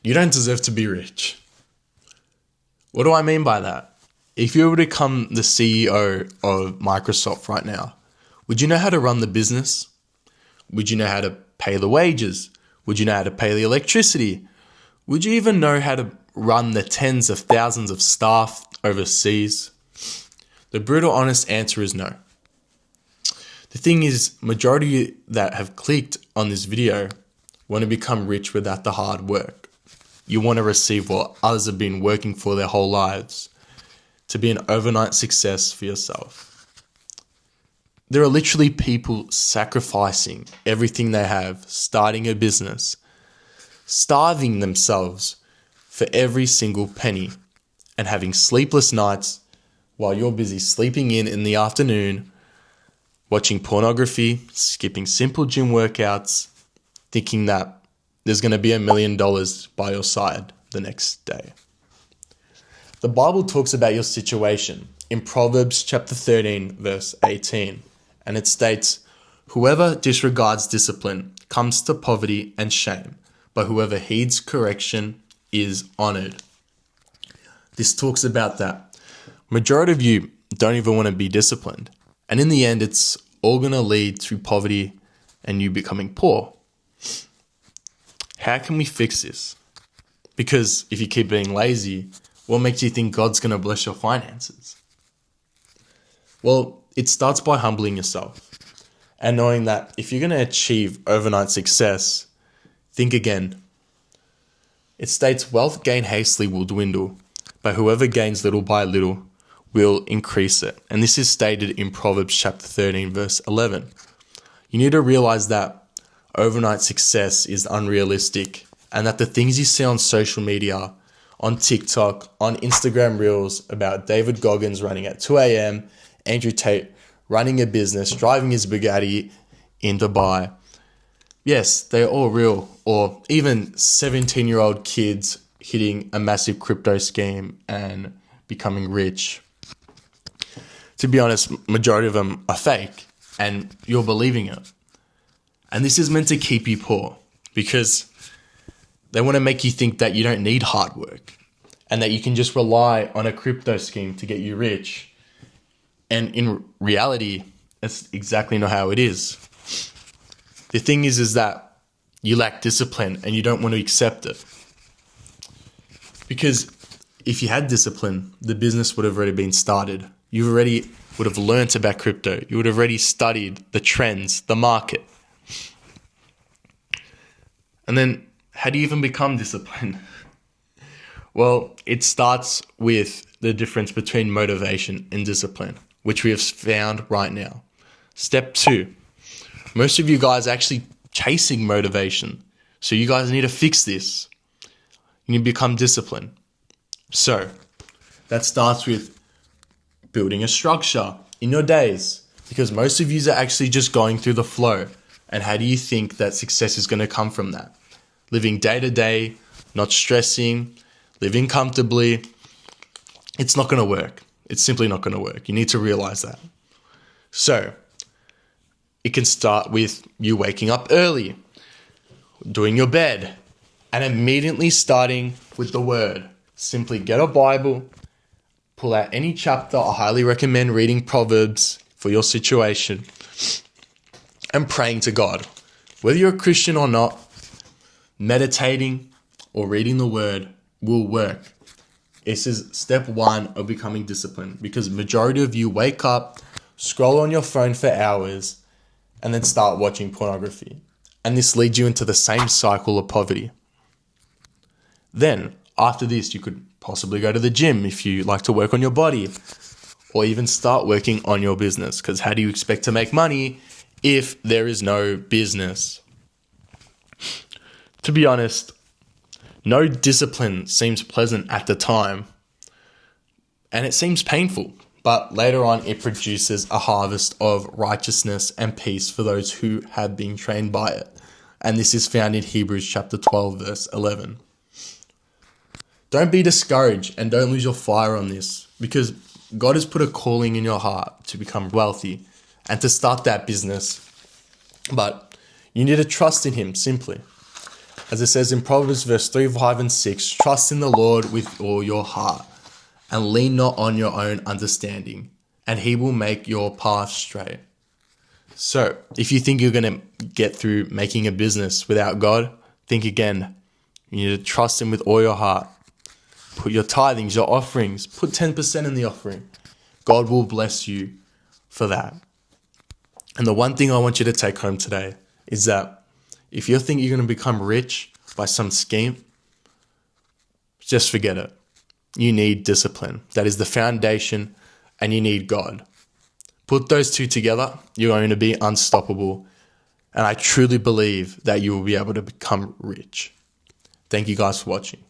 You don't deserve to be rich. What do I mean by that? If you were to become the CEO of Microsoft right now, would you know how to run the business? Would you know how to pay the wages? Would you know how to pay the electricity? Would you even know how to run the tens of thousands of staff overseas? The brutal honest answer is no. The thing is, majority that have clicked on this video want to become rich without the hard work. You want to receive what others have been working for their whole lives, to be an overnight success for yourself. There are literally people sacrificing everything they have, starting a business, starving themselves for every single penny, and having sleepless nights while you're busy sleeping in the afternoon, watching pornography, skipping simple gym workouts, thinking that there's going to be $1 million by your side the next day. The Bible talks about your situation in Proverbs chapter 13, verse 18, and it states, "Whoever disregards discipline comes to poverty and shame, but whoever heeds correction is honored." This talks about that majority of you don't even want to be disciplined, and in the end, it's all going to lead to poverty and you becoming poor. How can we fix this? Because if you keep being lazy, what makes you think God's going to bless your finances? Well, it starts by humbling yourself and knowing that if you're going to achieve overnight success, think again. It states wealth gained hastily will dwindle, but whoever gains little by little will increase it. And this is stated in Proverbs chapter 13, verse 11. You need to realize that overnight success is unrealistic, and that the things you see on social media, on TikTok, on Instagram Reels about David Goggins running at 2 a.m., Andrew Tate running a business, driving his Bugatti in Dubai. Yes, they're all real. Or even 17-year-old kids hitting a massive crypto scheme and becoming rich. To be honest, majority of them are fake, and you're believing it. And this is meant to keep you poor because they want to make you think that you don't need hard work and that you can just rely on a crypto scheme to get you rich. And in reality, that's exactly not how it is. The thing is that you lack discipline and you don't want to accept it. Because if you had discipline, the business would have already been started. You already would have learnt about crypto. You would have already studied the trends, the market. And then, how do you even become disciplined? Well, it starts with the difference between motivation and discipline, which we have found right now. Step 2. Most of you guys are actually chasing motivation. So you guys need to fix this. You need to become disciplined. So, that starts with building a structure in your days. Because most of you are actually just going through the flow. And how do you think that success is going to come from that? Living day to day, not stressing, living comfortably. It's not going to work. It's simply not going to work. You need to realize that. So, it can start with you waking up early, doing your bed, and immediately starting with the word. Simply get a Bible, pull out any chapter. I highly recommend reading Proverbs for your situation and praying to God. Whether you're a Christian or not, meditating or reading the word will work. This is step 1 of becoming disciplined, because majority of you wake up, scroll on your phone for hours, and then start watching pornography. And this leads you into the same cycle of poverty. Then, after this, you could possibly go to the gym if you like to work on your body, or even start working on your business, because how do you expect to make money if there is no business? To be honest, no discipline seems pleasant at the time, and it seems painful, but later on it produces a harvest of righteousness and peace for those who have been trained by it. And this is found in Hebrews chapter 12, verse 11. Don't be discouraged and don't lose your fire on this, because God has put a calling in your heart to become wealthy and to start that business. But you need to trust in Him simply. As it says in Proverbs verse 3, 5, and 6, trust in the Lord with all your heart and lean not on your own understanding, and he will make your path straight. So if you think you're going to get through making a business without God, think again. You need to trust him with all your heart. Put your tithings, your offerings, put 10% in the offering. God will bless you for that. And the one thing I want you to take home today is that if you think you're going to become rich by some scheme, just forget it. You need discipline. That is the foundation, and you need God. Put those two together, you're going to be unstoppable. And I truly believe that you will be able to become rich. Thank you guys for watching.